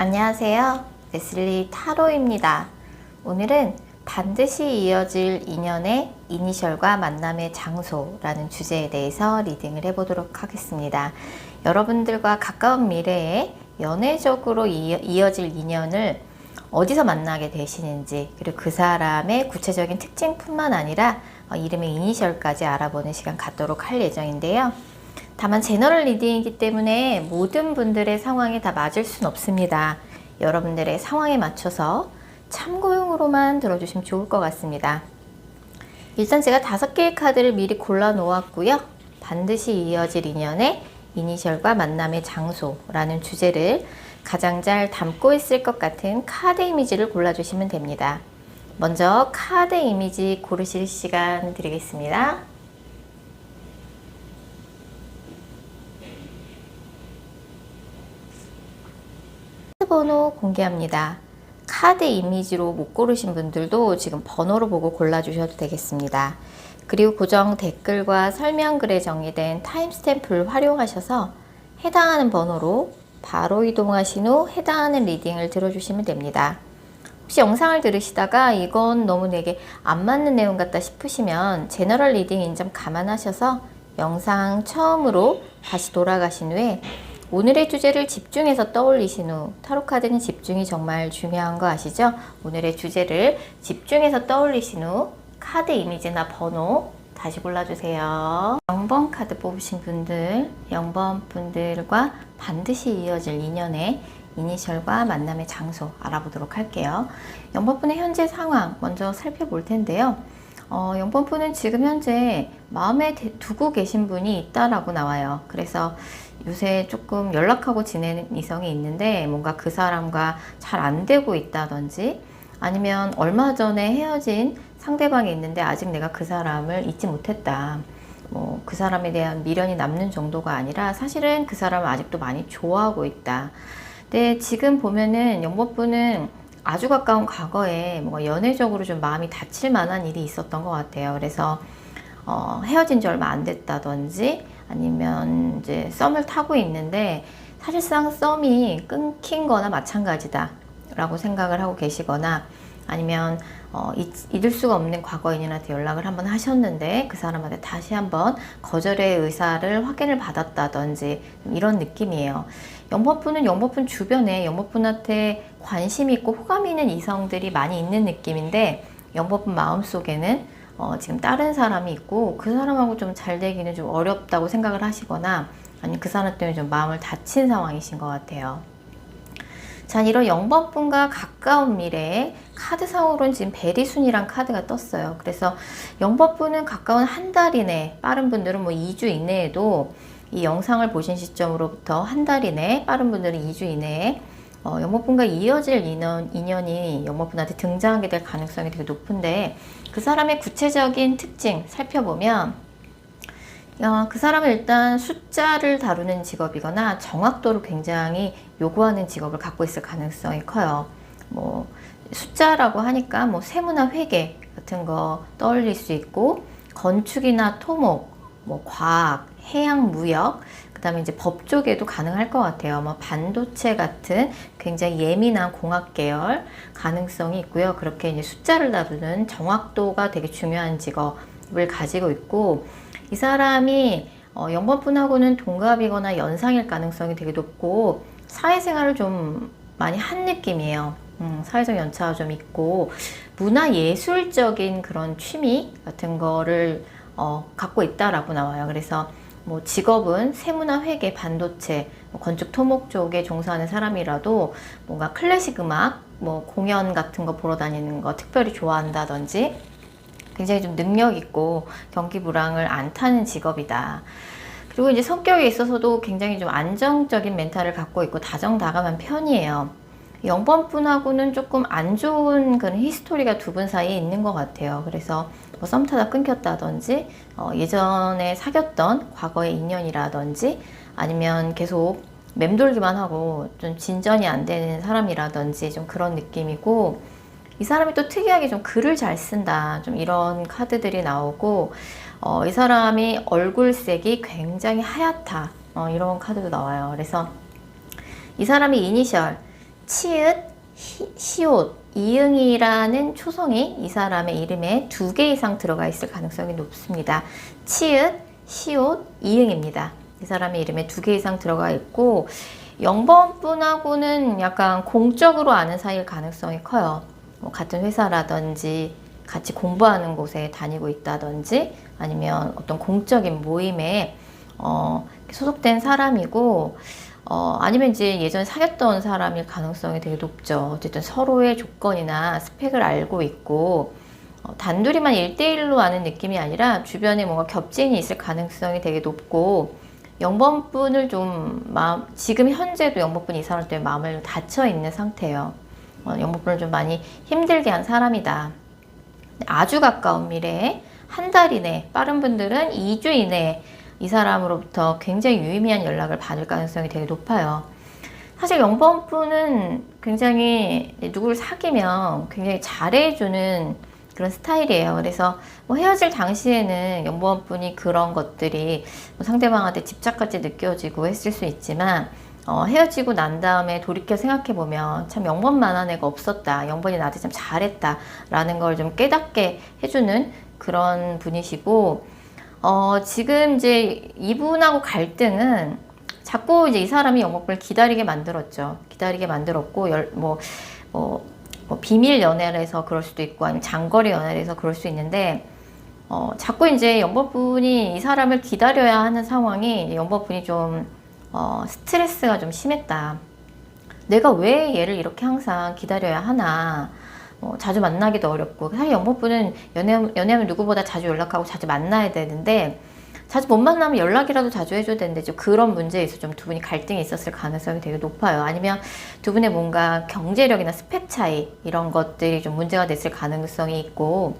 안녕하세요. 레슬리 타로입니다. 오늘은 반드시 이어질 인연의 이니셜과 만남의 장소라는 주제에 대해서 리딩을 해보도록 하겠습니다. 여러분들과 가까운 미래에 연애적으로 이어질 인연을 어디서 만나게 되시는지, 그리고 그 사람의 구체적인 특징뿐만 아니라 이름의 이니셜까지 알아보는 시간 갖도록 할 예정인데요. 다만 제너럴 리딩이기 때문에 모든 분들의 상황에 다 맞을 수는 없습니다. 여러분들의 상황에 맞춰서 참고용으로만 들어주시면 좋을 것 같습니다. 일단 제가 5개의 카드를 미리 골라 놓았고요. 반드시 이어질 인연의 이니셜과 만남의 장소라는 주제를 가장 잘 담고 있을 것 같은 카드 이미지를 골라주시면 됩니다. 먼저 카드 이미지 고르실 시간 드리겠습니다. 번호 공개합니다. 카드 이미지로 못 고르신 분들도 지금 번호로 보고 골라주셔도 되겠습니다. 그리고 고정 댓글과 설명글에 정의된 타임스탬프를 활용하셔서 해당하는 번호로 바로 이동하신 후 해당하는 리딩을 들어주시면 됩니다. 혹시 영상을 들으시다가 이건 너무 내게 안 맞는 내용 같다 싶으시면 제너럴 리딩인 점 감안하셔서 영상 처음으로 다시 돌아가신 후에 오늘의 주제를 집중해서 떠올리신 후, 타로카드는 집중이 정말 중요한 거 아시죠? 오늘의 주제를 집중해서 떠올리신 후 카드 이미지나 번호 다시 골라주세요. 0번 카드 뽑으신 분들, 0번 분들과 반드시 이어질 인연의 이니셜과 만남의 장소 알아보도록 할게요. 0번 분의 현재 상황 먼저 살펴볼 텐데요. 0번 분은 지금 현재 마음에 두고 계신 분이 있다라고 나와요. 그래서 요새 조금 연락하고 지내는 이성이 있는데 뭔가 그 사람과 잘 안 되고 있다든지 아니면 얼마 전에 헤어진 상대방이 있는데 아직 내가 그 사람을 잊지 못했다. 뭐 그 사람에 대한 미련이 남는 정도가 아니라 사실은 그 사람을 아직도 많이 좋아하고 있다. 근데 지금 보면은 0번 분은 아주 가까운 과거에 뭔가 연애적으로 좀 마음이 다칠 만한 일이 있었던 것 같아요. 그래서 헤어진 지 얼마 안 됐다든지 아니면 이제 썸을 타고 있는데 사실상 썸이 끊긴 거나 마찬가지다 라고 생각을 하고 계시거나 아니면 잊을 수가 없는 과거인한테 연락을 한번 하셨는데 그 사람한테 다시 한번 거절의 의사를 확인을 받았다든지 이런 느낌이에요. 영법분은 영법분 주변에 영법분한테 관심이 있고 호감이 있는 이성들이 많이 있는 느낌인데 영법분 마음속에는 지금 다른 사람이 있고 그 사람하고 좀 잘 되기는 좀 어렵다고 생각을 하시거나 아니면 그 사람 때문에 좀 마음을 다친 상황이신 것 같아요. 자, 이런 0번 분과 가까운 미래에 카드상으로는 지금 베리순이란 카드가 떴어요. 그래서 0번 분은 가까운 한 달 이내, 빠른 분들은 뭐 2주 이내에도 이 영상을 보신 시점으로부터 한 달 이내, 빠른 분들은 2주 이내에 0번 분과 이어질 인연이 0번 분한테 등장하게 될 가능성이 되게 높은데 그 사람의 구체적인 특징 살펴보면 그 사람은 일단 숫자를 다루는 직업이거나 정확도를 굉장히 요구하는 직업을 갖고 있을 가능성이 커요. 뭐 숫자라고 하니까 뭐 세무나 회계 같은 거 떠올릴 수 있고 건축이나 토목, 뭐 과학, 해양, 무역, 그 다음에 이제 법 쪽에도 가능할 것 같아요. 뭐 반도체 같은 굉장히 예민한 공학 계열 가능성이 있고요. 그렇게 이제 숫자를 다루는 정확도가 되게 중요한 직업을 가지고 있고 이 사람이 0번 분하고는 동갑이거나 연상일 가능성이 되게 높고 사회생활을 좀 많이 한 느낌이에요. 사회적 연차가 좀 있고 문화예술적인 그런 취미 같은 거를 갖고 있다라고 나와요. 그래서 뭐 직업은 세무나 회계, 반도체, 건축 토목 쪽에 종사하는 사람이라도 뭔가 클래식 음악, 뭐 공연 같은 거 보러 다니는 거 특별히 좋아한다든지 굉장히 좀 능력 있고 경기 불황을 안 타는 직업이다. 그리고 이제 성격에 있어서도 굉장히 좀 안정적인 멘탈을 갖고 있고 다정다감한 편이에요. 0번 분하고는 조금 안 좋은 그런 히스토리가 두 분 사이에 있는 것 같아요. 그래서 뭐 썸 타다 끊겼다든지 예전에 사귀었던 과거의 인연이라든지 아니면 계속 맴돌기만 하고 좀 진전이 안 되는 사람이라든지 좀 그런 느낌이고 이 사람이 또 특이하게 좀 글을 잘 쓴다 좀 이런 카드들이 나오고 이 사람이 얼굴색이 굉장히 하얗다 이런 카드도 나와요. 그래서 이 사람이 이니셜 치읓, 시옷, 이응이라는 초성이 이 사람의 이름에 2개 이상 들어가 있을 가능성이 높습니다. 치읓, 시옷, 이응입니다. 이 사람의 이름에 2개 이상 들어가 있고 0번 분하고는 약간 공적으로 아는 사이일 가능성이 커요. 뭐 같은 회사라든지 같이 공부하는 곳에 다니고 있다든지 아니면 어떤 공적인 모임에 소속된 사람이고 아니면 이제 예전에 사귀었던 사람일 가능성이 되게 높죠. 어쨌든 서로의 조건이나 스펙을 알고 있고 단둘이만 1대1로 아는 느낌이 아니라 주변에 뭔가 겹친이 있을 가능성이 되게 높고 0번 분을 좀 지금 현재도 0번 분이 이 사람 때문에 마음을 닫혀 있는 상태예요. 0번 분을 좀 많이 힘들게 한 사람이다. 아주 가까운 미래에 한 달 이내, 빠른 분들은 2주 이내에 이 사람으로부터 굉장히 유의미한 연락을 받을 가능성이 되게 높아요. 사실 0번 분은 굉장히 누구를 사귀면 굉장히 잘해주는 그런 스타일이에요. 그래서 뭐 헤어질 당시에는 0번 분이 그런 것들이 뭐 상대방한테 집착같이 느껴지고 했을 수 있지만 헤어지고 난 다음에 돌이켜 생각해보면 참 0번만한 애가 없었다. 0번이 나한테 참 잘했다. 라는 걸 좀 깨닫게 해주는 그런 분이시고 지금 이제 이분하고 갈등은 자꾸 이제 이 사람이 0번을 기다리게 만들었죠. 기다리게 만들었고 비밀 연애를 해서 그럴 수도 있고 아니면 장거리 연애를 해서 그럴 수 있는데 자꾸 이제 0번분이 이 사람을 기다려야 하는 상황이 0번분이 좀 스트레스가 좀 심했다. 내가 왜 얘를 이렇게 항상 기다려야 하나. 자주 만나기도 어렵고 사실 0번분은 연애하면 누구보다 자주 연락하고 자주 만나야 되는데 자주 못 만나면 연락이라도 자주 해줘야 되는데 좀 그런 문제에 있어서 좀 두 분이 갈등이 있었을 가능성이 되게 높아요. 아니면 두 분의 뭔가 경제력이나 스펙 차이 이런 것들이 좀 문제가 됐을 가능성이 있고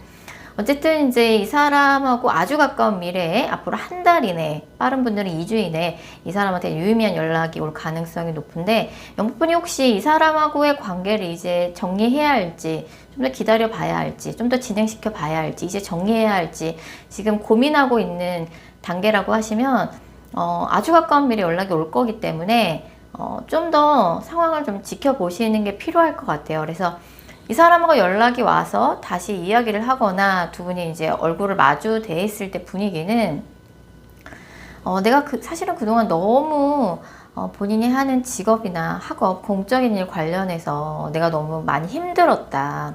어쨌든 이제 이 사람하고 아주 가까운 미래에 앞으로 한 달 이내, 빠른 분들은 2주 이내 이 사람한테 유의미한 연락이 올 가능성이 높은데 0번분이 혹시 이 사람하고의 관계를 이제 정리해야 할지 좀 더 기다려 봐야 할지 좀 더 진행시켜 봐야 할지 이제 정리해야 할지 지금 고민하고 있는 단계라고 하시면 아주 가까운 미래에 연락이 올 거기 때문에 좀 더 상황을 좀 지켜보시는 게 필요할 것 같아요. 그래서 이 사람하고 연락이 와서 다시 이야기를 하거나 두 분이 이제 얼굴을 마주 대 있을 때 분위기는 내가 사실은 그동안 너무 본인이 하는 직업이나 학업, 공적인 일 관련해서 내가 너무 많이 힘들었다.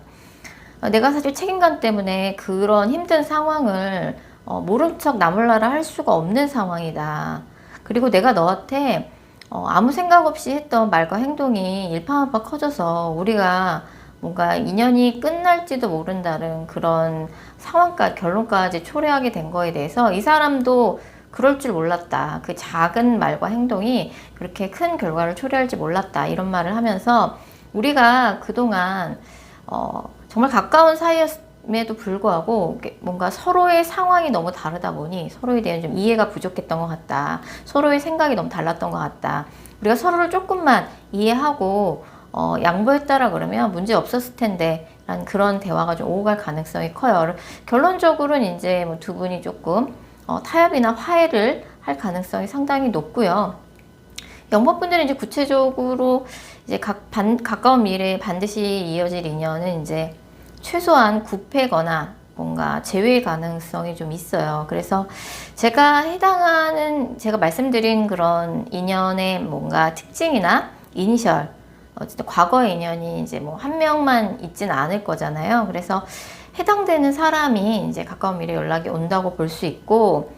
내가 사실 책임감 때문에 그런 힘든 상황을 모른 척 나몰라라 할 수가 없는 상황이다. 그리고 내가 너한테 아무 생각 없이 했던 말과 행동이 일파만파 커져서 우리가 뭔가 인연이 끝날지도 모른다는 그런 상황까지 결론까지 초래하게 된 거에 대해서 이 사람도 그럴 줄 몰랐다. 그 작은 말과 행동이 그렇게 큰 결과를 초래할지 몰랐다. 이런 말을 하면서 우리가 그동안 정말 가까운 사이였음에도 불구하고 뭔가 서로의 상황이 너무 다르다 보니 서로에 대한 좀 이해가 부족했던 것 같다. 서로의 생각이 너무 달랐던 것 같다. 우리가 서로를 조금만 이해하고 양보했다라 그러면 문제 없었을 텐데 라는 그런 대화가 좀 오고 갈 가능성이 커요. 결론적으로는 이제 뭐 두 분이 조금 타협이나 화해를 할 가능성이 상당히 높고요. 0번분들은 이제 구체적으로 이제 가까운 미래에 반드시 이어질 인연은 이제 최소한 9패거나 뭔가 제외 가능성이 좀 있어요. 그래서 제가 말씀드린 그런 인연의 뭔가 특징이나 이니셜 어쨌든 과거의 인연이 이제 뭐 한 명만 있지는 않을 거잖아요. 그래서 해당되는 사람이 이제 가까운 미래에 연락이 온다고 볼 수 있고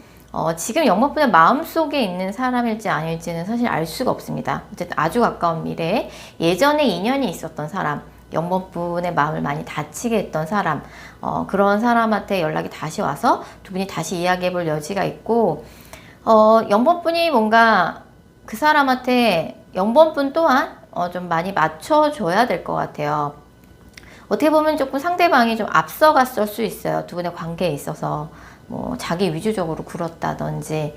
지금 0번분의 마음속에 있는 사람일지 아닐지는 사실 알 수가 없습니다. 어쨌든 아주 가까운 미래에 예전에 인연이 있었던 사람 0번분의 마음을 많이 다치게 했던 사람 그런 사람한테 연락이 다시 와서 두 분이 다시 이야기해 볼 여지가 있고 0번분이 뭔가 그 사람한테 0번분 또한 좀 많이 맞춰줘야 될 것 같아요. 어떻게 보면 조금 상대방이 좀 앞서갔을 수 있어요. 두 분의 관계에 있어서 뭐 자기 위주적으로 굴었다든지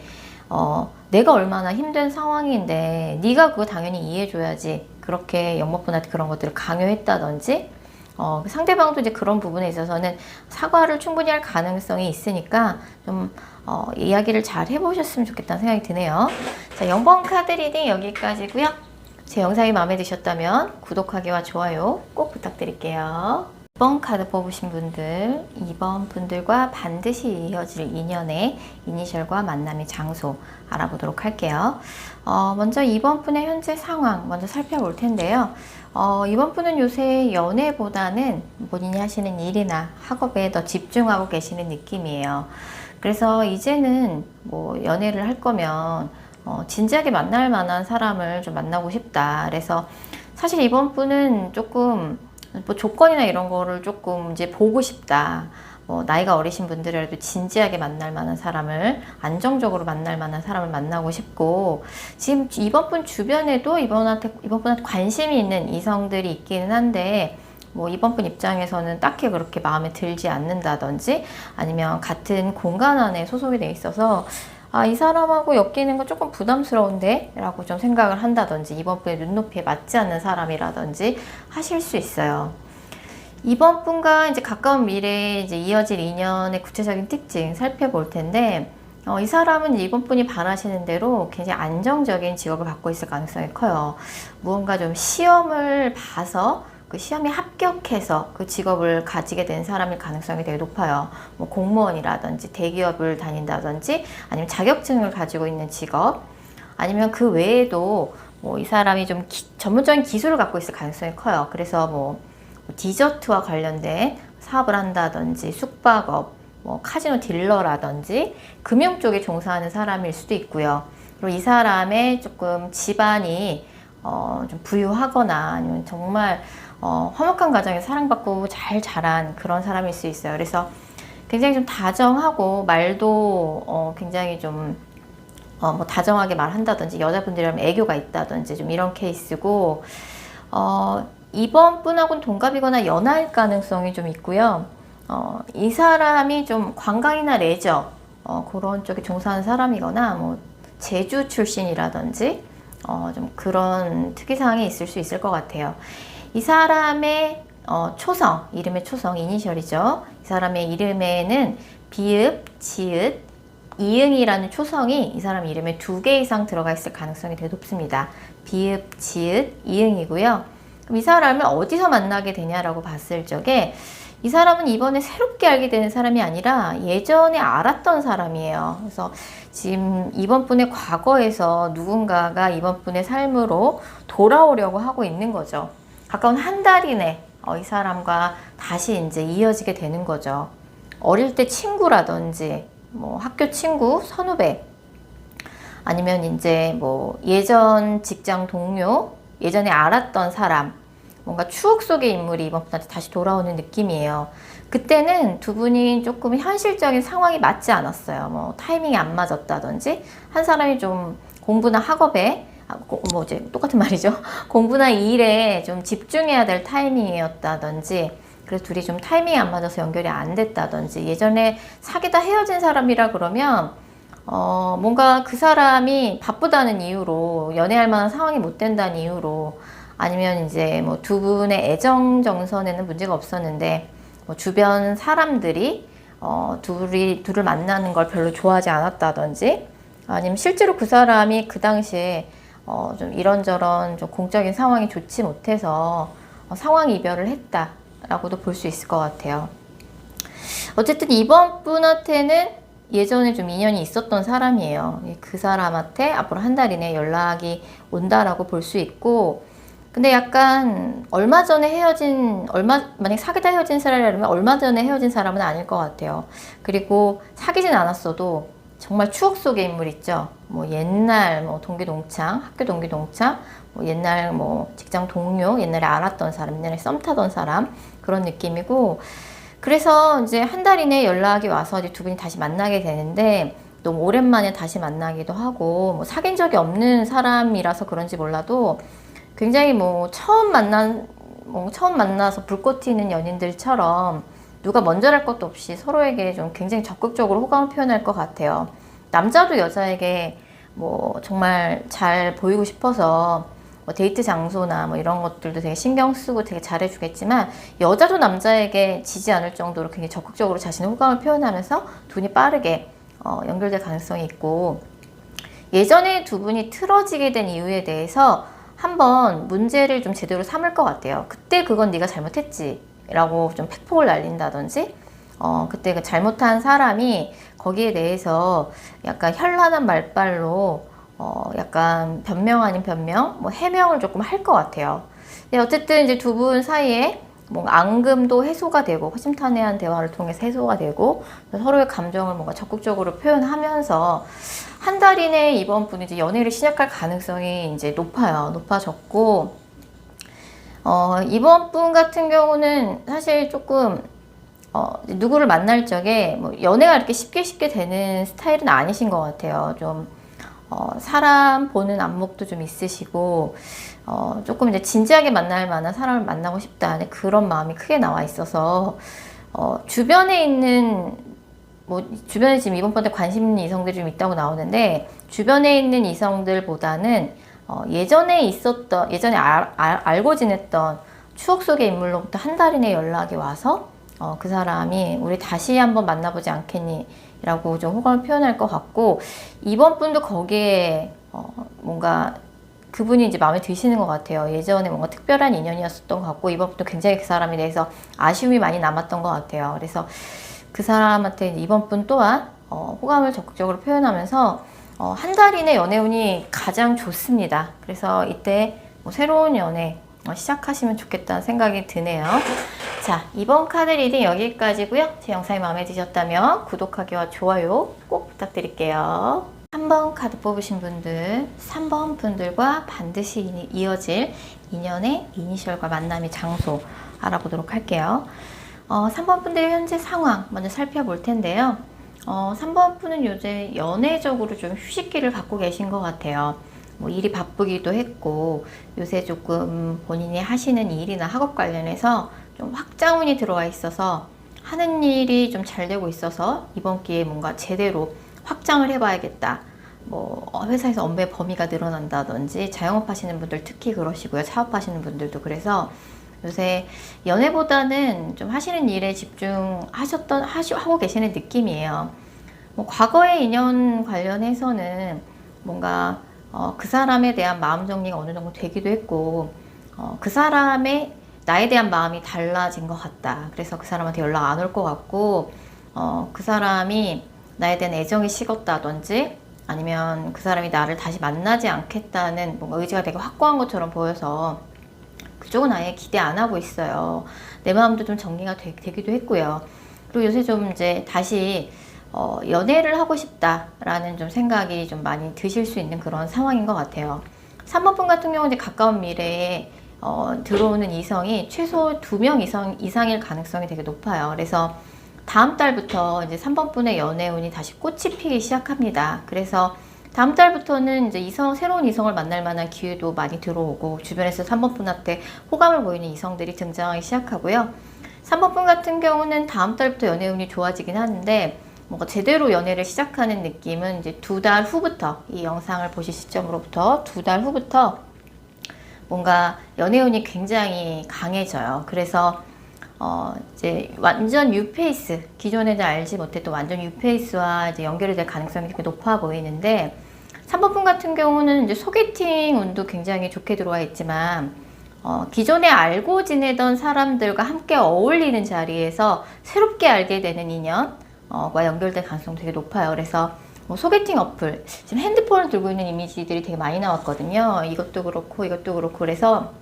내가 얼마나 힘든 상황인데 네가 그거 당연히 이해해줘야지 그렇게 0번분한테 그런 것들을 강요했다든지 상대방도 이제 그런 부분에 있어서는 사과를 충분히 할 가능성이 있으니까 좀 이야기를 잘 해보셨으면 좋겠다는 생각이 드네요. 자, 0번 카드 리딩 여기까지고요. 제 영상이 마음에 드셨다면 구독하기와 좋아요 꼭 부탁드릴게요. 2번 카드 뽑으신 분들, 2번 분들과 반드시 이어질 인연의 이니셜과 만남의 장소 알아보도록 할게요. 먼저 2번 분의 현재 상황 먼저 살펴볼 텐데요. 이번 분은 요새 연애보다는 본인이 하시는 일이나 학업에 더 집중하고 계시는 느낌이에요. 그래서 이제는 뭐 연애를 할 거면 진지하게 만날 만한 사람을 좀 만나고 싶다. 그래서 사실 이번 분은 조금 뭐 조건이나 이런 거를 조금 이제 보고 싶다. 나이가 어리신 분들이라도 진지하게 만날 만한 사람을, 안정적으로 만날 만한 사람을 만나고 싶고, 지금 이번 분 주변에도 이번 분한테 관심이 있는 이성들이 있기는 한데, 뭐 이번 분 입장에서는 딱히 그렇게 마음에 들지 않는다든지, 아니면 같은 공간 안에 소속이 돼 있어서 이 사람하고 엮이는 건 조금 부담스러운데? 라고 좀 생각을 한다든지, 이번 분의 눈높이에 맞지 않는 사람이라든지 하실 수 있어요. 이번 분과 이제 가까운 미래에 이제 이어질 인연의 구체적인 특징 살펴볼 텐데, 이 사람은 이번 분이 바라시는 대로 굉장히 안정적인 직업을 갖고 있을 가능성이 커요. 무언가 좀 시험을 봐서 그 시험에 합격해서 그 직업을 가지게 된 사람일 가능성이 되게 높아요. 뭐 공무원이라든지 대기업을 다닌다든지 아니면 자격증을 가지고 있는 직업, 아니면 그 외에도 뭐 이 사람이 좀 전문적인 기술을 갖고 있을 가능성이 커요. 그래서 뭐 디저트와 관련된 사업을 한다든지 숙박업, 뭐 카지노 딜러라든지 금융 쪽에 종사하는 사람일 수도 있고요. 그리고 이 사람의 조금 집안이 좀 부유하거나 아니면 정말 화목한 가정에 사랑받고 잘 자란 그런 사람일 수 있어요. 그래서 굉장히 좀 다정하고 말도 굉장히 좀 뭐 다정하게 말한다든지 여자분들이라면 애교가 있다든지 좀 이런 케이스고, 이번 분하고는 동갑이거나 연하일 가능성이 좀 있고요. 이 사람이 좀 관광이나 레저 그런 쪽에 종사하는 사람이거나 뭐 제주 출신이라든지 좀 그런 특이사항이 있을 수 있을 것 같아요. 이 사람의 초성, 이름의 초성, 이니셜이죠. 이 사람의 이름에는 비읍, 지읒, 이응이라는 초성이 이 사람 이름에 2개 이상 들어가 있을 가능성이 되게 높습니다. 비읍, 지읒, 이응이고요. 그럼 이 사람을 어디서 만나게 되냐라고 봤을 적에 이 사람은 이번에 새롭게 알게 되는 사람이 아니라 예전에 알았던 사람이에요. 그래서 지금 이번 분의 과거에서 누군가가 이번 분의 삶으로 돌아오려고 하고 있는 거죠. 가까운 한 달 이내 이 사람과 다시 이제 이어지게 되는 거죠. 어릴 때 친구라든지 뭐 학교 친구, 선후배, 아니면 이제 뭐 예전 직장 동료, 예전에 알았던 사람, 뭔가 추억 속의 인물이 이번 분한테 다시 돌아오는 느낌이에요. 그때는 두 분이 조금 현실적인 상황이 맞지 않았어요. 뭐 타이밍이 안 맞았다든지, 한 사람이 좀 공부나 학업에 뭐 이제 똑같은 말이죠. 공부나 일에 좀 집중해야 될 타이밍이었다든지, 그래서 둘이 좀 타이밍이 안 맞아서 연결이 안 됐다든지, 예전에 사귀다 헤어진 사람이라 그러면 뭔가 그 사람이 바쁘다는 이유로, 연애할 만한 상황이 못 된다는 이유로, 아니면 이제 뭐 두 분의 애정 정선에는 문제가 없었는데 뭐 주변 사람들이 둘을 만나는 걸 별로 좋아하지 않았다든지, 아니면 실제로 그 사람이 그 당시에 좀 이런저런 좀 공적인 상황이 좋지 못해서 상황 이별을 했다라고도 볼 수 있을 것 같아요. 어쨌든 이번 분한테는 예전에 좀 인연이 있었던 사람이에요. 그 사람한테 앞으로 한 달 이내 연락이 온다라고 볼 수 있고, 근데 약간 만약 사귀다 헤어진 사람이라면 얼마 전에 헤어진 사람은 아닐 것 같아요. 그리고 사귀진 않았어도 정말 추억 속의 인물 있죠. 뭐 옛날 뭐 동기 동창, 학교 동기 동창, 뭐 옛날 뭐 직장 동료, 옛날에 알았던 사람, 옛날에 썸 타던 사람, 그런 느낌이고, 그래서 이제 한 달 이내에 연락이 와서 이제 두 분이 다시 만나게 되는데, 너무 오랜만에 다시 만나기도 하고, 뭐 사귄 적이 없는 사람이라서 그런지 몰라도 굉장히 뭐 처음 만나서 불꽃 튀는 연인들처럼 누가 먼저랄 것도 없이 서로에게 좀 굉장히 적극적으로 호감을 표현할 것 같아요. 남자도 여자에게 뭐 정말 잘 보이고 싶어서 뭐 데이트 장소나 뭐 이런 것들도 되게 신경 쓰고 되게 잘해주겠지만, 여자도 남자에게 지지 않을 정도로 굉장히 적극적으로 자신의 호감을 표현하면서 두 분이 빠르게 연결될 가능성이 있고, 예전에 두 분이 틀어지게 된 이유에 대해서 한번 문제를 좀 제대로 삼을 것 같아요. 그때 그건 네가 잘못했지 라고 좀 팩폭을 날린다든지, 그때 그 잘못한 사람이 거기에 대해서 약간 현란한 말발로 약간 변명 아닌 변명, 뭐 해명을 조금 할 것 같아요. 근데 어쨌든 이제 두 분 사이에 뭔가 앙금도 해소가 되고 허심탄회한 대화를 통해서 해소가 되고 서로의 감정을 뭔가 적극적으로 표현하면서 한 달 이내에 이번 분이 이제 연애를 시작할 가능성이 이제 높아졌고, 이번 분 같은 경우는 사실 조금 누구를 만날 적에 뭐 연애가 이렇게 쉽게 되는 스타일은 아니신 것 같아요. 좀 사람 보는 안목도 좀 있으시고, 조금 이제 진지하게 만날 만한 사람을 만나고 싶다는 그런 마음이 크게 나와 있어서, 주변에 있는, 뭐, 주변에 지금 이번 번에 관심 있는 이성들이 좀 있다고 나오는데, 주변에 있는 이성들보다는, 예전에 알고 지냈던 추억 속의 인물로부터 한 달 이내 연락이 와서, 그 사람이 우리 다시 한번 만나보지 않겠니? 라고 좀 호감을 표현할 것 같고, 이번 분도 거기에 뭔가 그분이 이제 마음에 드시는 것 같아요. 예전에 뭔가 특별한 인연이었었던 것 같고, 이번 분도 굉장히 그 사람에 대해서 아쉬움이 많이 남았던 것 같아요. 그래서 그 사람한테 이번 분 또한 호감을 적극적으로 표현하면서 한 달 이내 연애운이 가장 좋습니다. 그래서 이때 뭐 새로운 연애 시작하시면 좋겠다는 생각이 드네요. 자, 이번 카드 리딩 여기까지고요. 제 영상이 마음에 드셨다면 구독하기와 좋아요 꼭 부탁드릴게요. 3번 카드 뽑으신 분들, 3번 분들과 반드시 이어질 인연의 이니셜과 만남의 장소 알아보도록 할게요. 3번 분들의 현재 상황 먼저 살펴볼 텐데요. 3번 분은 요새 연애적으로 좀 휴식기를 갖고 계신 것 같아요. 뭐 일이 바쁘기도 했고, 요새 조금 본인이 하시는 일이나 학업 관련해서 좀 확장운이 들어와 있어서 하는 일이 좀 잘 되고 있어서 이번 기회에 뭔가 제대로 확장을 해봐야겠다. 뭐 회사에서 업무의 범위가 늘어난다든지, 자영업 하시는 분들 특히 그러시고요. 사업하시는 분들도. 그래서 요새 연애보다는 좀 하시는 일에 하고 계시는 느낌이에요. 뭐 과거의 인연 관련해서는 뭔가 그 사람에 대한 마음 정리가 어느 정도 되기도 했고, 그 사람의 나에 대한 마음이 달라진 것 같다. 그래서 그 사람한테 연락 안 올 것 같고, 그 사람이 나에 대한 애정이 식었다든지, 아니면 그 사람이 나를 다시 만나지 않겠다는 뭔가 의지가 되게 확고한 것처럼 보여서 그쪽은 아예 기대 안 하고 있어요. 내 마음도 좀 정리가 되기도 했고요. 그리고 요새 좀 이제 다시 연애를 하고 싶다라는 좀 생각이 좀 많이 드실 수 있는 그런 상황인 것 같아요. 3번 분 같은 경우는 이제 가까운 미래에 들어오는 이성이 최소 2명 이상일 가능성이 되게 높아요. 그래서 다음 달부터 이제 3번 분의 연애운이 다시 꽃이 피기 시작합니다. 그래서 다음 달부터는 이제 새로운 이성을 만날 만한 기회도 많이 들어오고, 주변에서 3번 분한테 호감을 보이는 이성들이 등장하기 시작하고요. 3번 분 같은 경우는 다음 달부터 연애운이 좋아지긴 하는데, 뭔가 제대로 연애를 시작하는 느낌은 이제 2달 후부터, 이 영상을 보실 시점으로부터 2달 후부터 뭔가 연애운이 굉장히 강해져요. 그래서 이제 완전 뉴페이스, 기존에는 알지 못했던 완전 뉴페이스와 이제 연결이 될 가능성이 되게 높아 보이는데, 3번 분 같은 경우는 이제 소개팅 운도 굉장히 좋게 들어와 있지만, 기존에 알고 지내던 사람들과 함께 어울리는 자리에서 새롭게 알게 되는 인연과 연결될 가능성이 되게 높아요. 그래서 뭐 소개팅 어플, 지금 핸드폰을 들고 있는 이미지들이 되게 많이 나왔거든요. 이것도 그렇고 이것도 그렇고. 그래서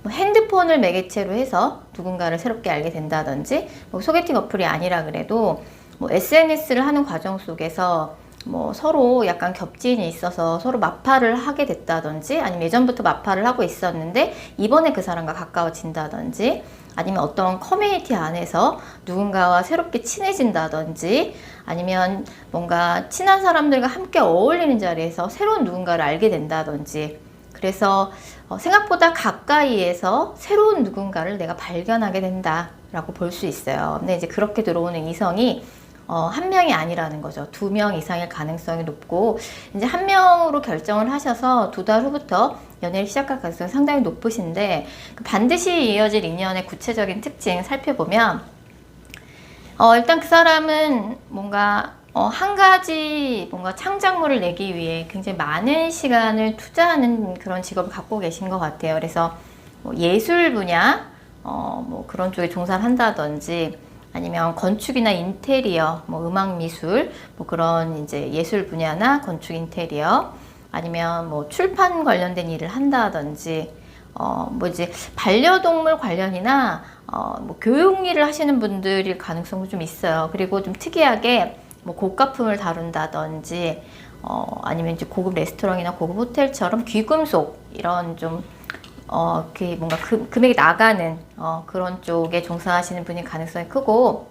뭐 핸드폰을 매개체로 해서 누군가를 새롭게 알게 된다든지, 뭐 소개팅 어플이 아니라 그래도 뭐 SNS를 하는 과정 속에서 뭐 서로 약간 겹지인이 있어서 서로 마팔을 하게 됐다든지, 아니면 예전부터 마팔을 하고 있었는데 이번에 그 사람과 가까워진다든지, 아니면 어떤 커뮤니티 안에서 누군가와 새롭게 친해진다든지, 아니면 뭔가 친한 사람들과 함께 어울리는 자리에서 새로운 누군가를 알게 된다든지, 그래서 생각보다 가까이에서 새로운 누군가를 내가 발견하게 된다라고 볼 수 있어요. 근데 이제 그렇게 들어오는 이성이 한 명이 아니라는 거죠. 2명 이상일 가능성이 높고, 이제 한 명으로 결정을 하셔서 2달 후부터 연애를 시작할 가능성이 상당히 높으신데, 반드시 이어질 인연의 구체적인 특징 살펴보면, 일단 그 사람은 뭔가 한 가지 뭔가 창작물을 내기 위해 굉장히 많은 시간을 투자하는 그런 직업을 갖고 계신 것 같아요. 그래서 뭐 예술 분야, 뭐 그런 쪽에 종사를 한다든지 아니면 건축이나 인테리어, 뭐 음악 미술, 뭐 그런 이제 예술 분야나 건축 인테리어 아니면 뭐 출판 관련된 일을 한다든지 뭐 이제 반려동물 관련이나 뭐 교육 일을 하시는 분들일 가능성도 좀 있어요. 그리고 좀 특이하게 뭐 고가품을 다룬다든지 아니면 이제 고급 레스토랑이나 고급 호텔처럼 귀금속 이런 좀 그 뭔가 금액이 나가는 그런 쪽에 종사하시는 분이 가능성이 크고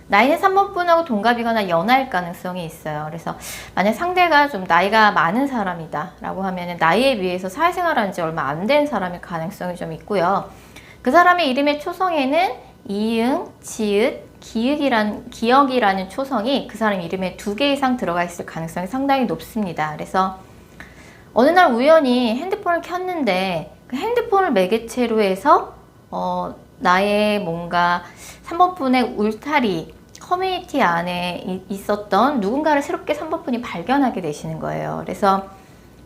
나이는 3번 분하고 동갑이거나 연하일 가능성이 있어요. 그래서 만약 상대가 좀 나이가 많은 사람이다 라고 하면 나이에 비해서 사회생활한 지 얼마 안 된 사람일 가능성이 좀 있고요. 그 사람의 이름의 초성에는 이응, 지읒, 기억이라는 초성이 그 사람 이름에 2개 이상 들어가 있을 가능성이 상당히 높습니다. 그래서 어느 날 우연히 핸드폰을 켰는데 그 핸드폰을 매개체로 해서 나의 뭔가 3번 분의 울타리 커뮤니티 안에 있었던 누군가를 새롭게 3번 분이 발견하게 되시는 거예요. 그래서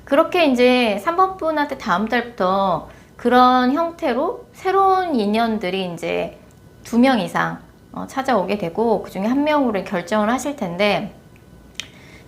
그렇게 이제 3번 분한테 다음 달부터 그런 형태로 새로운 인연들이 이제 2명 이상 찾아오게 되고 그 중에 1명으로 결정을 하실 텐데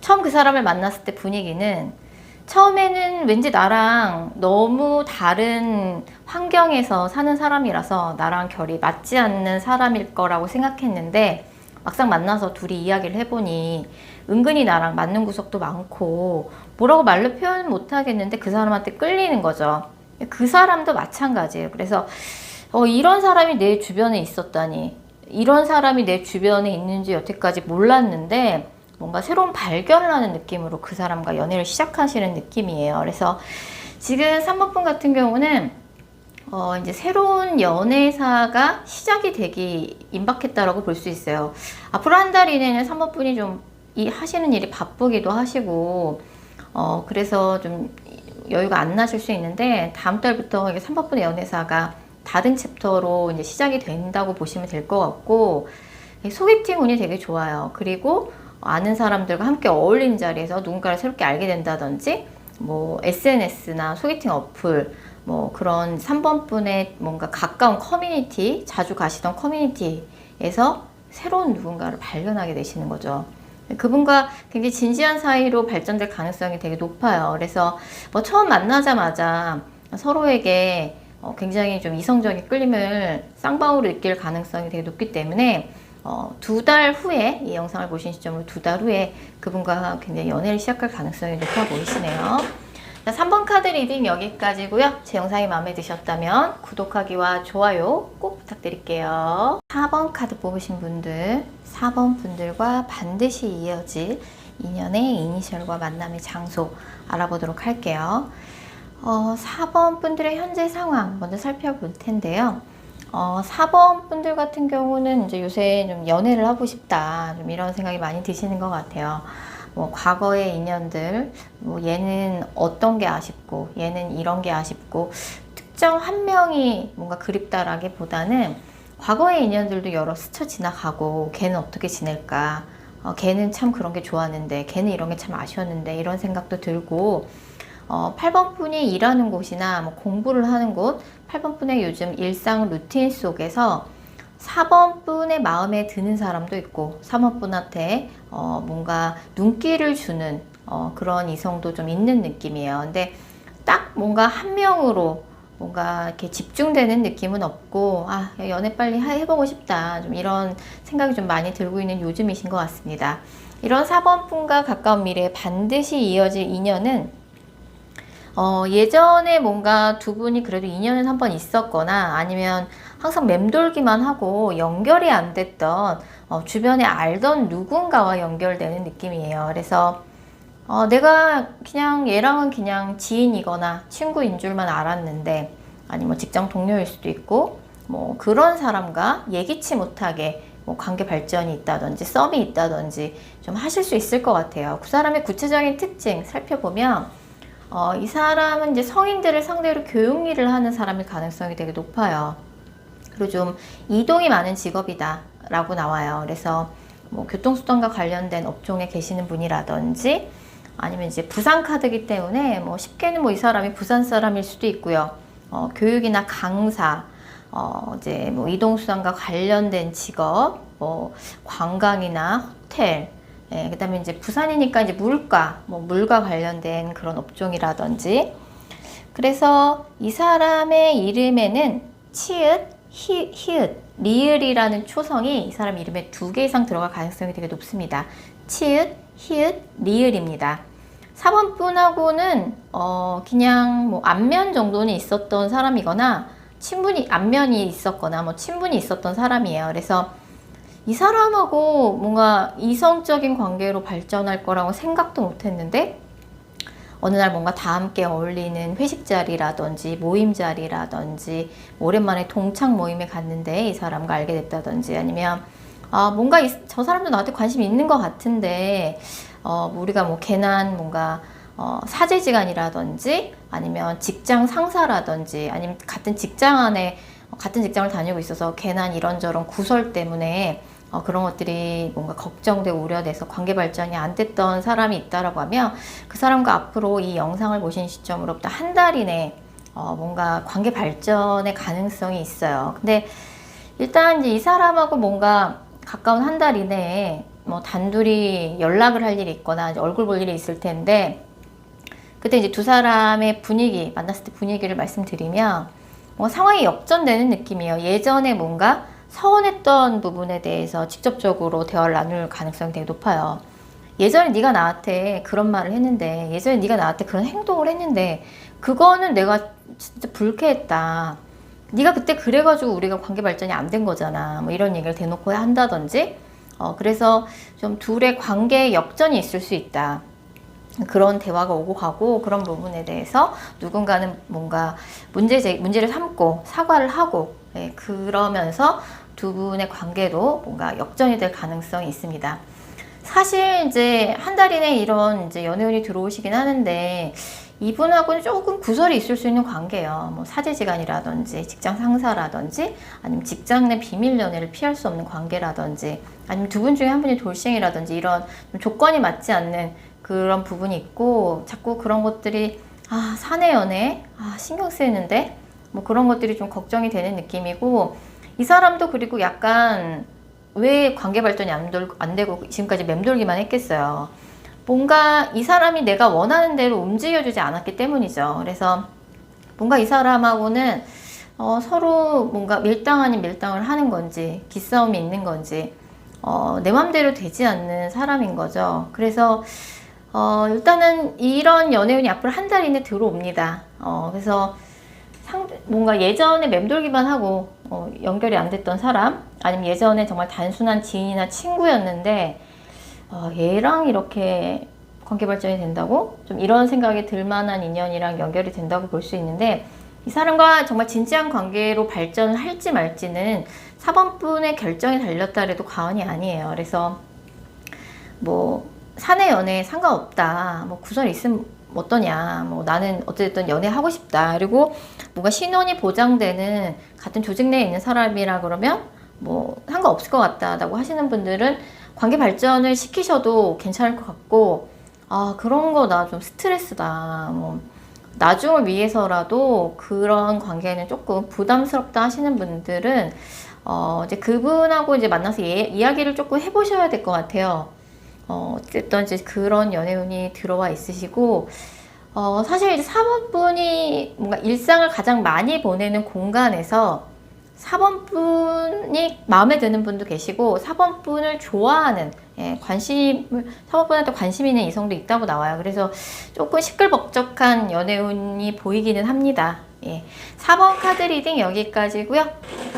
처음 그 사람을 만났을 때 분위기는 처음에는 왠지 나랑 너무 다른 환경에서 사는 사람이라서 나랑 결이 맞지 않는 사람일 거라고 생각했는데 막상 만나서 둘이 이야기를 해보니 은근히 나랑 맞는 구석도 많고 뭐라고 말로 표현 못 하겠는데 그 사람한테 끌리는 거죠. 그 사람도 마찬가지예요. 그래서 이런 사람이 내 주변에 있었다니, 이런 사람이 내 주변에 있는지 여태까지 몰랐는데 뭔가 새로운 발견을 하는 느낌으로 그 사람과 연애를 시작하시는 느낌이에요. 그래서 지금 3번 분 같은 경우는 이제 새로운 연애사가 시작이 되기 임박했다라고 볼 수 있어요. 앞으로 한 달 이내는 3번 분이 좀 하시는 일이 바쁘기도 하시고 그래서 좀 여유가 안 나실 수 있는데 다음 달부터 3번 분의 연애사가 다른 챕터로 이제 시작이 된다고 보시면 될 것 같고 소개팅 운이 되게 좋아요. 그리고 아는 사람들과 함께 어울리는 자리에서 누군가를 새롭게 알게 된다든지 뭐 SNS나 소개팅 어플 뭐 그런 3번 분의 뭔가 가까운 커뮤니티, 자주 가시던 커뮤니티에서 새로운 누군가를 발견하게 되시는 거죠. 그분과 굉장히 진지한 사이로 발전될 가능성이 되게 높아요. 그래서 뭐 처음 만나자마자 서로에게 굉장히 좀 이성적인 끌림을 쌍방으로 느낄 가능성이 되게 높기 때문에 2달 후에 이 영상을 보신 시점으로 2달 후에 그분과 굉장히 연애를 시작할 가능성이 높아 보이시네요. 자, 3번 카드 리딩 여기까지고요. 제 영상이 마음에 드셨다면 구독하기와 좋아요 꼭 부탁드릴게요. 4번 카드 뽑으신 분들, 4번 분들과 반드시 이어질 인연의 이니셜과 만남의 장소 알아보도록 할게요. 4번 분들의 현재 상황 먼저 살펴볼 텐데요. 4번 분들 같은 경우는 이제 요새 좀 연애를 하고 싶다, 좀 이런 생각이 많이 드시는 것 같아요. 뭐 과거의 인연들, 뭐 얘는 어떤 게 아쉽고, 얘는 이런 게 아쉽고, 특정 한 명이 뭔가 그립다라기보다는 과거의 인연들도 여러 스쳐 지나가고, 걔는 어떻게 지낼까? 걔는 참 그런 게 좋았는데, 걔는 이런 게 참 아쉬웠는데, 이런 생각도 들고, 8번 분이 일하는 곳이나 뭐 공부를 하는 곳, 8번 분의 요즘 일상 루틴 속에서 4번 분의 마음에 드는 사람도 있고 3번 분한테 뭔가 눈길을 주는 그런 이성도 좀 있는 느낌이에요. 근데 딱 뭔가 한 명으로 뭔가 이렇게 집중되는 느낌은 없고 연애 빨리 해보고 싶다, 좀 이런 생각이 좀 많이 들고 있는 요즘이신 것 같습니다. 이런 4번 분과 가까운 미래에 반드시 이어질 인연은 예전에 뭔가 두 분이 그래도 인연은 한 번 있었거나 아니면 항상 맴돌기만 하고 연결이 안 됐던 주변에 알던 누군가와 연결되는 느낌이에요. 그래서 내가 그냥 얘랑은 그냥 지인이거나 친구인 줄만 알았는데 아니면 직장 동료일 수도 있고 뭐 그런 사람과 예기치 못하게 뭐 관계 발전이 있다든지 썸이 있다든지 좀 하실 수 있을 것 같아요. 그 사람의 구체적인 특징 살펴보면 이 사람은 이제 성인들을 상대로 교육 일을 하는 사람일 가능성이 되게 높아요. 그리고 좀 이동이 많은 직업이다 라고 나와요. 그래서 뭐 교통수단과 관련된 업종에 계시는 분이라든지 아니면 이제 부산카드이기 때문에 뭐 쉽게는 뭐 이 사람이 부산 사람일 수도 있고요. 교육이나 강사, 이제 뭐 이동수단과 관련된 직업, 뭐 관광이나 호텔, 예, 그다음에 이제 부산이니까 이제 물가 관련된 그런 업종이라든지. 그래서 이 사람의 이름에는 치읓, 히읗, 리을이라는 초성이 이 사람 이름에 2개 이상 들어갈 가능성이 되게 높습니다. 치읓, 히읗, 리을입니다. 4번 분하고는 그냥 뭐 안면 정도는 있었던 사람이거나 안면이 있었거나 뭐 친분이 있었던 사람이에요. 그래서 이 사람하고 뭔가 이성적인 관계로 발전할 거라고 생각도 못 했는데 어느 날 뭔가 다 함께 어울리는 회식 자리라든지 모임 자리라든지 오랜만에 동창 모임에 갔는데 이 사람과 알게 됐다든지 아니면 뭔가 저 사람도 나한테 관심이 있는 것 같은데 우리가 뭐 괜한 뭔가 사제지간이라든지 아니면 직장 상사라든지 아니면 같은 직장을 다니고 있어서 괜한 이런저런 구설 때문에 그런 것들이 뭔가 걱정되고 우려돼서 관계 발전이 안 됐던 사람이 있다라고 하면 그 사람과 앞으로 이 영상을 보신 시점으로부터 한 달 이내 뭔가 관계 발전의 가능성이 있어요. 근데 일단 이제 이 사람하고 뭔가 가까운 한 달 이내에 뭐 단둘이 연락을 할 일이 있거나 이제 얼굴 볼 일이 있을 텐데 그때 이제 두 사람의 만났을 때 분위기를 말씀드리면 상황이 역전되는 느낌이에요. 예전에 뭔가 서운했던 부분에 대해서 직접적으로 대화를 나눌 가능성이 되게 높아요. 예전에 네가 나한테 그런 말을 했는데, 예전에 네가 나한테 그런 행동을 했는데 그거는 내가 진짜 불쾌했다. 네가 그때 그래가지고 우리가 관계 발전이 안 된 거잖아. 뭐 이런 얘기를 대놓고 한다든지. 그래서 좀 둘의 관계에 역전이 있을 수 있다. 그런 대화가 오고 가고 그런 부분에 대해서 누군가는 뭔가 문제를 삼고 사과를 하고 그러면서 두 분의 관계도 뭔가 역전이 될 가능성이 있습니다. 사실 이제 한 달 이내 이런 이제 연애운이 들어오시긴 하는데 이분하고는 조금 구설이 있을 수 있는 관계예요. 뭐 사제지간이라든지 직장 상사라든지 아니면 직장 내 비밀 연애를 피할 수 없는 관계라든지 아니면 두 분 중에 한 분이 돌싱이라든지 이런 조건이 맞지 않는 그런 부분이 있고 자꾸 그런 것들이 사내 연애 신경 쓰이는데 뭐 그런 것들이 좀 걱정이 되는 느낌이고 이 사람도 그리고 약간 왜 관계 발전이 안 되고 지금까지 맴돌기만 했겠어요. 뭔가 이 사람이 내가 원하는 대로 움직여주지 않았기 때문이죠. 그래서 뭔가 이 사람하고는 서로 뭔가 밀당 아닌 밀당을 하는 건지 기싸움이 있는 건지 내 맘대로 되지 않는 사람인 거죠. 그래서 일단은 이런 연애운이 앞으로 한 달 이내 들어옵니다. 그래서 뭔가 예전에 맴돌기만 하고 연결이 안 됐던 사람 아니면 예전에 정말 단순한 지인이나 친구였는데 얘랑 이렇게 관계 발전이 된다고? 좀 이런 생각이 들 만한 인연이랑 연결이 된다고 볼 수 있는데 이 사람과 정말 진지한 관계로 발전을 할지 말지는 4번분의 결정이 달렸다 해도 과언이 아니에요. 그래서 뭐 사내 연애에 상관없다. 뭐 구설이 있으면 어떠냐. 뭐 나는 어쨌든 연애하고 싶다. 그리고 뭔가 신원이 보장되는 같은 조직 내에 있는 사람이라 그러면 뭐 상관없을 것 같다라고 하시는 분들은 관계 발전을 시키셔도 괜찮을 것 같고 그런 거 나 좀 스트레스다. 뭐 나중을 위해서라도 그런 관계는 조금 부담스럽다 하시는 분들은 이제 그분하고 이제 만나서 이야기를 조금 해보셔야 될 것 같아요. 어쨌든 이제 그런 연애운이 들어와 있으시고 사실 이제 4번분이 뭔가 일상을 가장 많이 보내는 공간에서 4번분이 마음에 드는 분도 계시고 4번분을 좋아하는 4번분한테 관심 있는 이성도 있다고 나와요. 그래서 조금 시끌벅적한 연애운이 보이기는 합니다. 4번 카드 리딩 여기까지고요.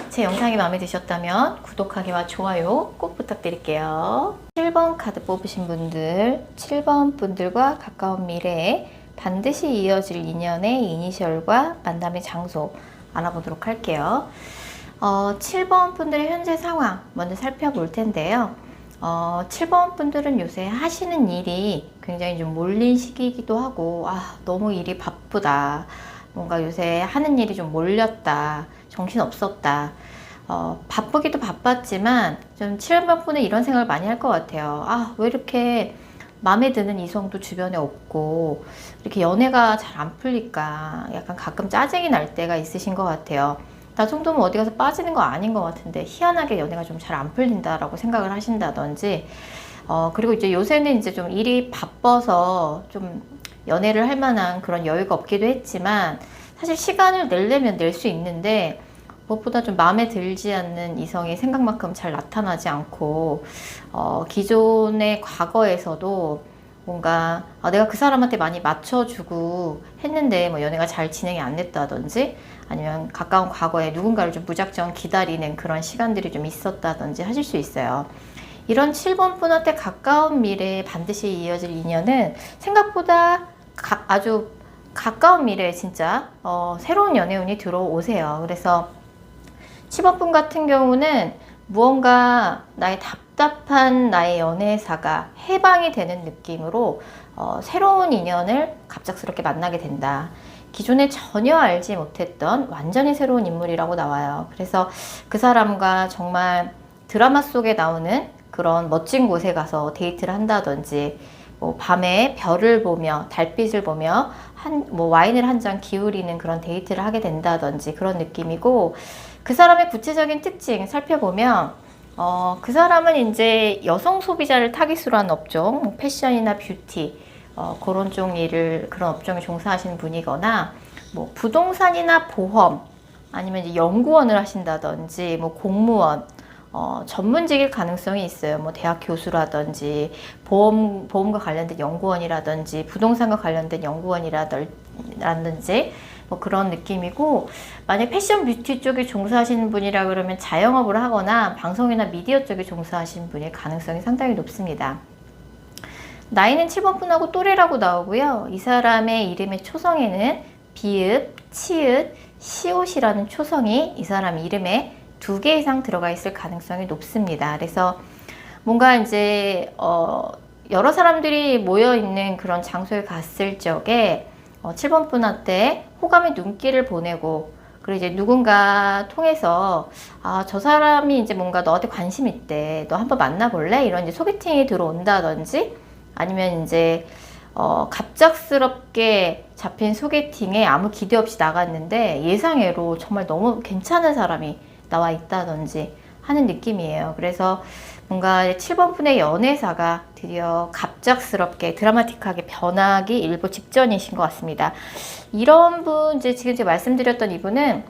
제 영상이 마음에 드셨다면 구독하기와 좋아요 꼭 부탁드릴게요. 7번 카드 뽑으신 분들, 7번 분들과 가까운 미래에 반드시 이어질 인연의 이니셜과 만남의 장소 알아보도록 할게요. 7번 분들의 현재 상황 먼저 살펴볼 텐데요. 7번 분들은 요새 하시는 일이 굉장히 좀 몰린 시기이기도 하고 너무 일이 바쁘다. 뭔가 요새 하는 일이 좀 몰렸다. 정신없었다. 바쁘기도 바빴지만 좀 7번분은 이런 생각을 많이 할 것 같아요. 아, 왜 이렇게 마음에 드는 이성도 주변에 없고 이렇게 연애가 잘 안 풀릴까, 약간 가끔 짜증이 날 때가 있으신 것 같아요. 나 정도면 어디 가서 빠지는 거 아닌 것 같은데 희한하게 연애가 좀 잘 안 풀린다라고 생각을 하신다든지, 그리고 이제 요새는 이제 좀 일이 바빠서 좀 연애를 할 만한 그런 여유가 없기도 했지만, 사실 시간을 내려면 낼 수 있는데 무엇보다 좀 마음에 들지 않는 이성이 생각만큼 잘 나타나지 않고, 기존의 과거에서도 뭔가 내가 그 사람한테 많이 맞춰주고 했는데 뭐 연애가 잘 진행이 안 됐다든지, 아니면 가까운 과거에 누군가를 좀 무작정 기다리는 그런 시간들이 좀 있었다든지 하실 수 있어요. 이런 7번 분한테 가까운 미래에 반드시 이어질 인연은 생각보다 아주 가까운 미래에 진짜 새로운 연애운이 들어오세요. 그래서 10번 분 같은 경우는 무언가 나의 답답한 나의 연애사가 해방이 되는 느낌으로 새로운 인연을 갑작스럽게 만나게 된다. 기존에 전혀 알지 못했던 완전히 새로운 인물이라고 나와요. 그래서 그 사람과 정말 드라마 속에 나오는 그런 멋진 곳에 가서 데이트를 한다든지, 뭐 밤에 별을 보며 달빛을 보며 뭐 와인을 한 잔 기울이는 그런 데이트를 하게 된다든지 그런 느낌이고, 그 사람의 구체적인 특징 살펴보면 그 사람은 이제 여성 소비자를 타깃으로 한 업종, 뭐 패션이나 뷰티, 그런 쪽 일을, 그런 업종에 종사하시는 분이거나, 뭐 부동산이나 보험, 아니면 이제 연구원을 하신다든지, 뭐 공무원, 전문직일 가능성이 있어요. 뭐 대학 교수라든지, 보험과 관련된 연구원이라든지, 부동산과 관련된 연구원이라든지, 뭐 그런 느낌이고, 만약 패션 뷰티 쪽에 종사하시는 분이라 그러면 자영업을 하거나 방송이나 미디어 쪽에 종사하시는 분일 가능성이 상당히 높습니다. 나이는 7번 분하고 또래라고 나오고요. 이 사람의 이름의 초성에는 비읍, 치읓, 시옷이라는 초성이 이 사람 이름에 2개 이상 들어가 있을 가능성이 높습니다. 그래서 뭔가 이제 여러 사람들이 모여 있는 그런 장소에 갔을 적에 7번 분한테 호감의 눈길을 보내고, 그리고 이제 누군가 통해서 저 사람이 이제 뭔가 너한테 관심 있대, 너 한번 만나볼래? 이런 이제 소개팅이 들어온다든지, 아니면 이제 갑작스럽게 잡힌 소개팅에 아무 기대 없이 나갔는데 예상외로 정말 너무 괜찮은 사람이 나와 있다든지 하는 느낌이에요. 그래서 뭔가 7번 분의 연애사가 드디어 갑작스럽게 드라마틱하게 변하기 일보 직전이신 것 같습니다. 이런 분, 이제 지금 제가 말씀드렸던 이분은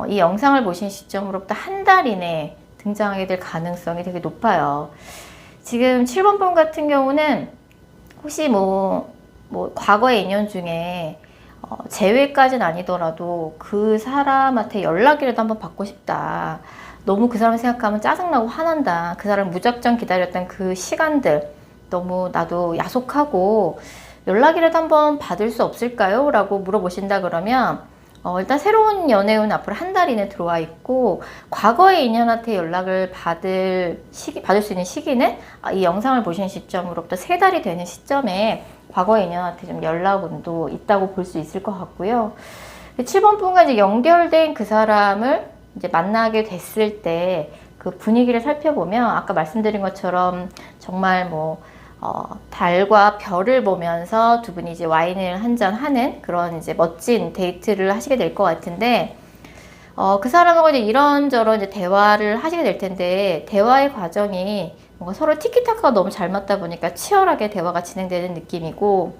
이 영상을 보신 시점으로부터 한 달 이내에 등장하게 될 가능성이 되게 높아요. 지금 7번 분 같은 경우는 혹시 뭐 과거의 인연 중에 재회까지는 아니더라도 그 사람한테 연락이라도 한번 받고 싶다, 너무 그 사람 생각하면 짜증나고 화난다, 그 사람 무작정 기다렸던 그 시간들 너무 나도 야속하고 연락이라도 한번 받을 수 없을까요? 라고 물어보신다 그러면 일단 새로운 연애운 앞으로 한 달 이내 들어와 있고, 과거의 인연한테 연락을 받을 수 있는 시기는 이 영상을 보신 시점으로부터 3달이 되는 시점에 과거의 인연한테 좀 연락운도 있다고 볼 수 있을 것 같고요. 7번 분과 이제 연결된 그 사람을 이제 만나게 됐을 때 그 분위기를 살펴보면 아까 말씀드린 것처럼 정말 뭐 달과 별을 보면서 두 분이 이제 와인을 한 잔 하는 그런 이제 멋진 데이트를 하시게 될 것 같은데, 그 사람하고 이제 이런저런 이제 대화를 하시게 될 텐데, 대화의 과정이 뭔가 서로 티키타카가 너무 잘 맞다 보니까 치열하게 대화가 진행되는 느낌이고,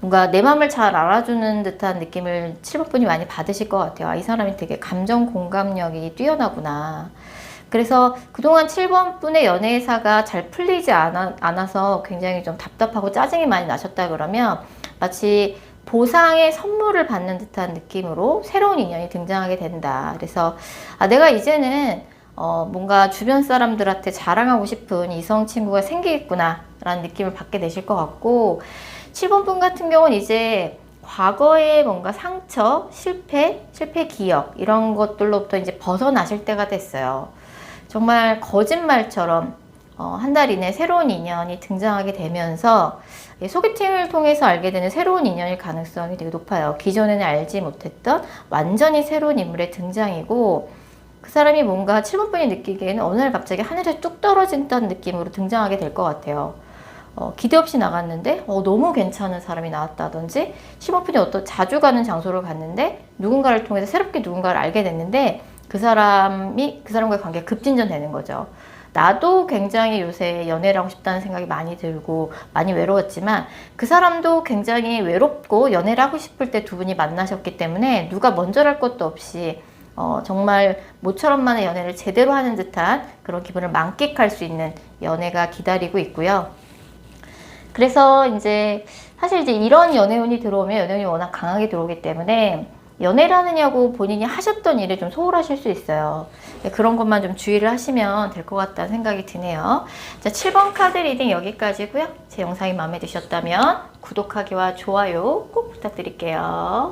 뭔가 내 마음을 잘 알아주는 듯한 느낌을 7번 분이 많이 받으실 것 같아요. 이 사람이 되게 감정 공감력이 뛰어나구나. 그래서 그동안 7번 분의 연애사가 잘 풀리지 않아서 굉장히 좀 답답하고 짜증이 많이 나셨다 그러면 마치 보상의 선물을 받는 듯한 느낌으로 새로운 인연이 등장하게 된다. 그래서 내가 이제는 뭔가 주변 사람들한테 자랑하고 싶은 이성 친구가 생기겠구나 라는 느낌을 받게 되실 것 같고, 7번 분 같은 경우는 이제 과거의 뭔가 상처, 실패 기억 이런 것들로부터 이제 벗어나실 때가 됐어요. 정말 거짓말처럼 한 달 이내 새로운 인연이 등장하게 되면서 소개팅을 통해서 알게 되는 새로운 인연일 가능성이 되게 높아요. 기존에는 알지 못했던 완전히 새로운 인물의 등장이고, 그 사람이 뭔가 7번 분이 느끼기에는 어느 날 갑자기 하늘에 뚝 떨어진다는 느낌으로 등장하게 될 것 같아요. 기대 없이 나갔는데 너무 괜찮은 사람이 나왔다든지 7번 분이 어떤 자주 가는 장소를 갔는데 누군가를 통해서 새롭게 누군가를 알게 됐는데 그 사람과의 관계가 급진전되는 거죠. 나도 굉장히 요새 연애를 하고 싶다는 생각이 많이 들고 많이 외로웠지만 그 사람도 굉장히 외롭고 연애를 하고 싶을 때 두 분이 만나셨기 때문에 누가 먼저랄 것도 없이 정말 모처럼만의 연애를 제대로 하는 듯한 그런 기분을 만끽할 수 있는 연애가 기다리고 있고요. 그래서 이제 사실 이제 이런 연애운이 들어오면 연애운이 워낙 강하게 들어오기 때문에 연애를 하느냐고 본인이 하셨던 일을 좀 소홀하실 수 있어요. 그런 것만 좀 주의를 하시면 될 것 같다는 생각이 드네요. 자, 7번 카드 리딩 여기까지고요. 제 영상이 마음에 드셨다면 구독하기와 좋아요 꼭 부탁드릴게요.